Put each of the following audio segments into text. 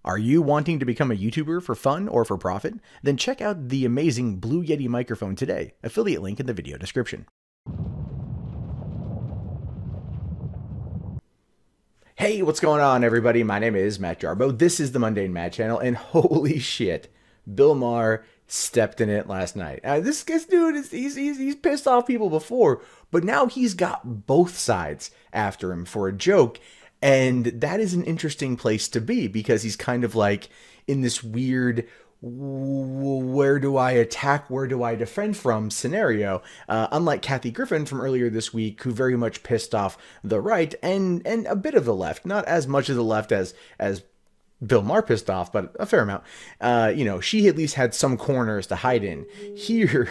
Are you wanting to become a YouTuber for fun or for profit? Then check out the amazing Blue Yeti microphone today. Affiliate link in the video description. Hey, what's going on, everybody? My name is Matt Jarbo. This is the MundaneChats channel, and holy shit, Bill Maher stepped in it last night. This dude he's pissed off people before, but now he's got both sides after him for a joke, and that is an interesting place to be because he's kind of like in this weird where do I attack, where do I defend from scenario, unlike Kathy Griffin from earlier this week, who very much pissed off the right and a bit of the left, not as much of the left as Bill Maher pissed off, but a fair amount. You know, she at least had some corners to hide in. Here,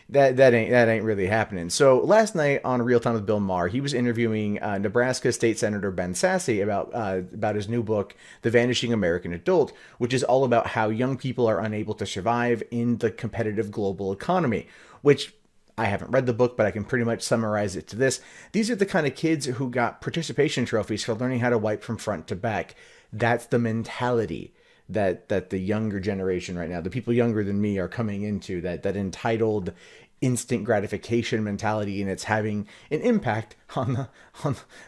that ain't really happening. So last night on Real Time with Bill Maher, he was interviewing Nebraska State Senator Ben Sasse about his new book, The Vanishing American Adult, which is all about how young people are unable to survive in the competitive global economy, which I haven't read the book, but I can pretty much summarize it to this. These are the kind of kids who got participation trophies for learning how to wipe from front to back. That's the mentality that the younger generation right now, the people younger than me, are coming into, that entitled instant gratification mentality, and it's having an impact on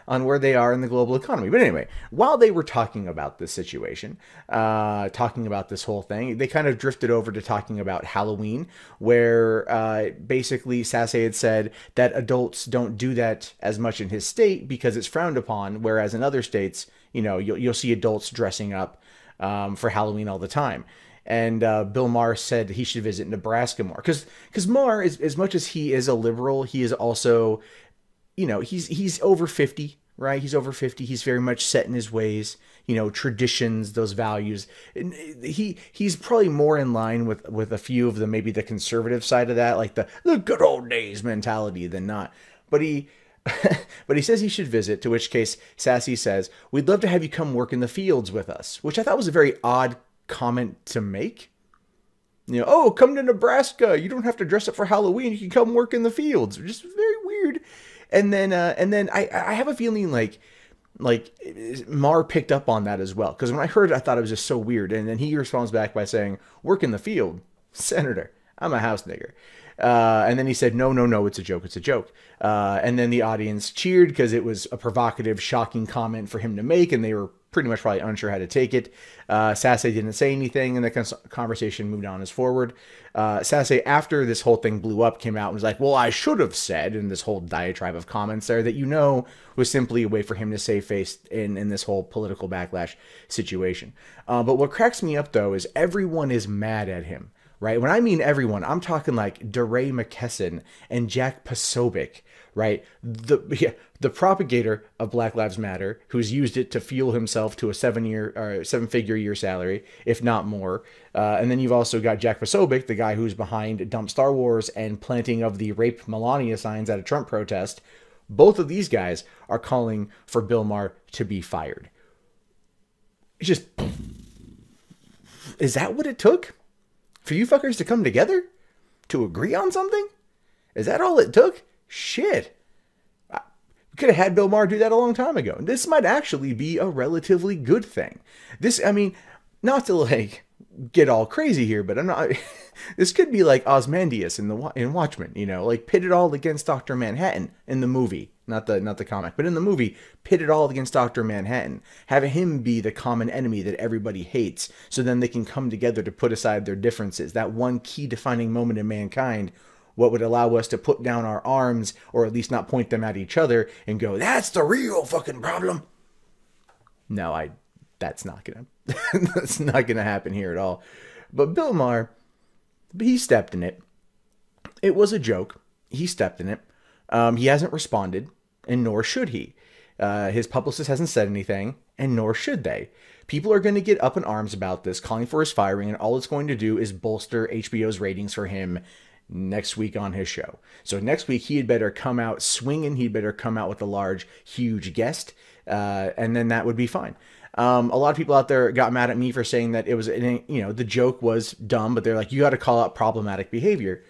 where they are in the global economy. But anyway, while they were talking about this situation, talking about this whole thing, they kind of drifted over to talking about Halloween, where basically Sasse had said that adults don't do that as much in his state because it's frowned upon, whereas in other states, you know, you'll see adults dressing up for Halloween all the time. And Bill Maher said he should visit Nebraska more. Because Maher, as much as he is a liberal, he is also, you know, he's over 50, right? He's over 50. He's very much set in his ways, you know, traditions, those values. And he's probably more in line with a few of the, maybe the conservative side of that, like the good old days mentality than not. But he says he should visit, to which case Sasse says, "We'd love to have you come work in the fields with us," which I thought was a very odd comment to make. You know, oh, come to Nebraska. You don't have to dress up for Halloween. You can come work in the fields. Just very weird. And then I have a feeling like Maher picked up on that as well. Because when I heard it, I thought it was just so weird. And then he responds back by saying, "Work in the field, Senator. I'm a house nigger." And then he said, no, it's a joke, it's a joke. And then the audience cheered because it was a provocative, shocking comment for him to make, and they were pretty much probably unsure how to take it. Sasse didn't say anything, and the conversation moved on as forward. Sasse, after this whole thing blew up, came out and was like, "Well, I should have said," in this whole diatribe of comments there that, you know, was simply a way for him to save face in this whole political backlash situation. But what cracks me up, though, is everyone is mad at him. Right? When I mean everyone, I'm talking like DeRay McKesson and Jack Posobiec, right? The propagator of Black Lives Matter, who's used it to fuel himself to a seven-figure year salary, if not more. And then you've also got Jack Posobiec, the guy who's behind Dump Star Wars and planting of the Rape Melania signs at a Trump protest. Both of these guys are calling for Bill Maher to be fired. It's just, is that what it took? For you fuckers to come together? To agree on something? Is that all it took? Shit. We could have had Bill Maher do that a long time ago. This might actually be a relatively good thing. This, I mean, not to like get all crazy here, but I'm not. This could be like Ozymandias in Watchmen, you know, like pit it all against Dr. Manhattan in the movie, not the comic, but in the movie, pit it all against Dr. Manhattan, have him be the common enemy that everybody hates, so then they can come together to put aside their differences. That one key defining moment in mankind, what would allow us to put down our arms, or at least not point them at each other and go, "That's the real fucking problem." No, that's not gonna happen here at all. But Bill Maher, he stepped in it. It was a joke. He stepped in it. He hasn't responded, and nor should he. His publicist hasn't said anything, and nor should they. People are going to get up in arms about this, calling for his firing, and all it's going to do is bolster HBO's ratings for him next week on his show. So next week, he had better come out swinging. He'd better come out with a large, huge guest, and then that would be fine. A lot of people out there got mad at me for saying that it was, you know, the joke was dumb, but they're like, you got to call out problematic behavior.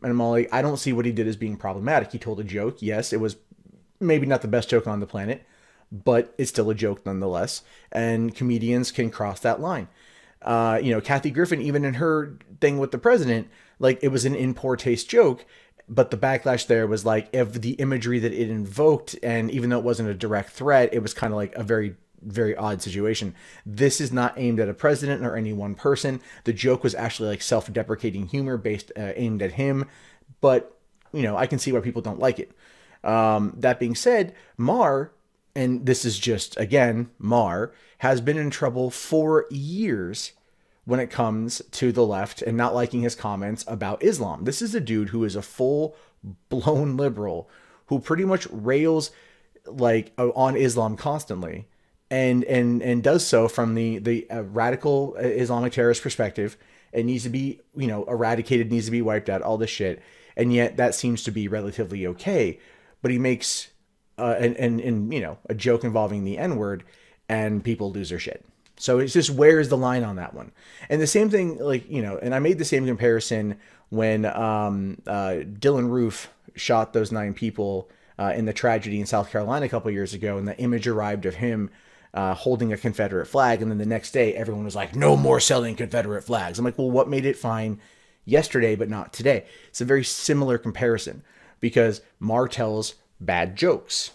And I'm all like, I don't see what he did as being problematic. He told a joke. Yes, it was maybe not the best joke on the planet, but it's still a joke nonetheless. And comedians can cross that line. Kathy Griffin, even in her thing with the president, like, it was an in poor taste joke, but the backlash there was like, if the imagery that it invoked, and even though it wasn't a direct threat, it was kind of like a very, very odd situation. This is not aimed at a president or any one person. The joke was actually like self-deprecating humor aimed at him, but I can see why people don't like it. That being said, Maher, and this is just, again, Maher, has been in trouble for years when it comes to the left and not liking his comments about Islam. This is a dude who is a full-blown liberal who pretty much rails like on Islam constantly, and does so from the radical Islamic terrorist perspective. It needs to be, eradicated, needs to be wiped out, all this shit. And yet that seems to be relatively okay. But he makes a joke involving the N-word, and people lose their shit. So it's just, where's the line on that one? And the same thing, and I made the same comparison when Dylan Roof shot those 9 people in the tragedy in South Carolina a couple years ago, and the image arrived of him holding a Confederate flag, and then the next day everyone was like, no more selling Confederate flags. I'm like, well, what made it fine yesterday but not today? It's a very similar comparison, because Maher tells bad jokes,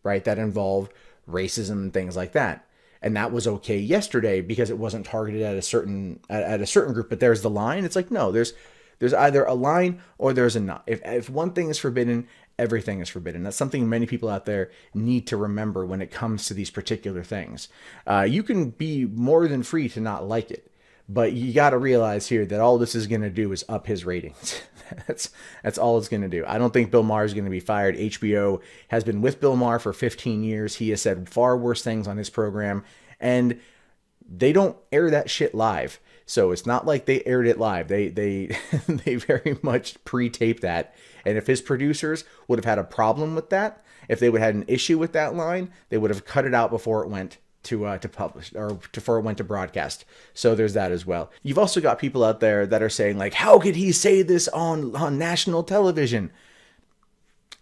right, that involve racism and things like that. And that was okay yesterday because it wasn't targeted at a certain group. But there's the line. It's like, no, there's either a line or there's a not. If one thing is forbidden, everything is forbidden. That's something many people out there need to remember when it comes to these particular things. You can be more than free to not like it, but you got to realize here that all this is going to do is up his ratings. That's all it's going to do. I don't think Bill Maher is going to be fired. HBO has been with Bill Maher for 15 years. He has said far worse things on his program, and they don't air that shit live. So it's not like they aired it live. They they very much pre-taped that. And if his producers would have had a problem with that, if they would have had an issue with that line, they would have cut it out before it went to publish, or before it went to broadcast. So there's that as well. You've also got people out there that are saying, like, how could he say this on national television?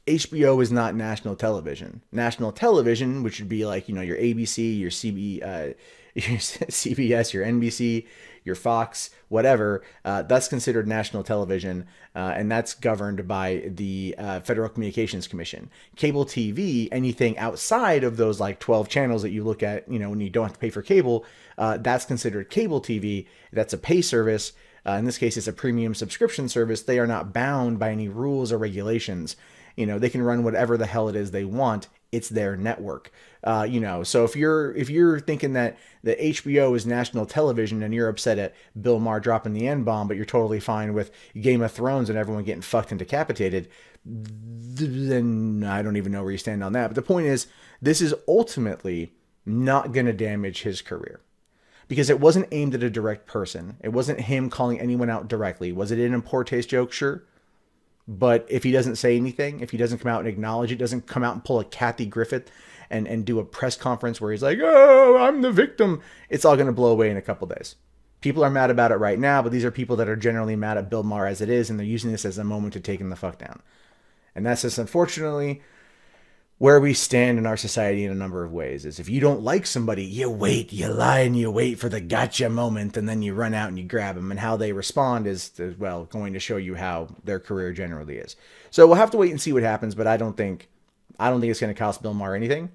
HBO is not national television. National television, which would be like, your ABC, your your CBS, your NBC, your Fox, whatever, that's considered national television, and that's governed by the Federal Communications Commission. Cable TV, anything outside of those like 12 channels that you look at, when you don't have to pay for cable, that's considered cable TV. That's a pay service. In this case, it's a premium subscription service. They are not bound by any rules or regulations. They can run whatever the hell it is they want. It's their network. So if you're thinking that the HBO is national television and you're upset at Bill Maher dropping the N-bomb, but you're totally fine with Game of Thrones and everyone getting fucked and decapitated, then I don't even know where you stand on that. But the point is, this is ultimately not going to damage his career, because it wasn't aimed at a direct person. It wasn't him calling anyone out directly. Was it an in poor taste joke? Sure. But if he doesn't say anything, if he doesn't come out and acknowledge it, doesn't come out and pull a Kathy Griffin and do a press conference where he's like, oh, I'm the victim, it's all going to blow away in a couple days. People are mad about it right now, but these are people that are generally mad at Bill Maher as it is, and they're using this as a moment to take him the fuck down. And that's just, unfortunately, where we stand in our society in a number of ways. Is if you don't like somebody, you wait, you lie, and you wait for the gotcha moment, and then you run out and you grab them. And how they respond is, well, going to show you how their career generally is. So we'll have to wait and see what happens, but I don't think it's going to cost Bill Maher anything.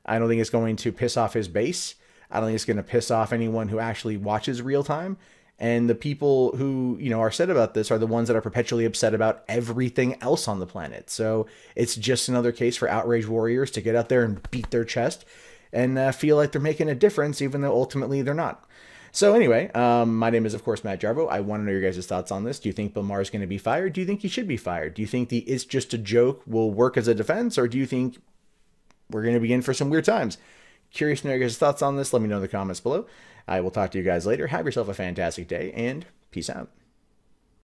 I don't think it's going to piss off his base. I don't think it's going to piss off anyone who actually watches real time. And the people who, are upset about this are the ones that are perpetually upset about everything else on the planet. So it's just another case for outrage warriors to get out there and beat their chest and feel like they're making a difference, even though ultimately they're not. So anyway, my name is, of course, Matt Jarbo. I want to know your guys' thoughts on this. Do you think Bill Maher is going to be fired? Do you think he should be fired? Do you think the "it's just a joke" will work as a defense? Or do you think we're going to be in for some weird times? Curious to know your guys' thoughts on this. Let me know in the comments below. I will talk to you guys later. Have yourself a fantastic day, and peace out.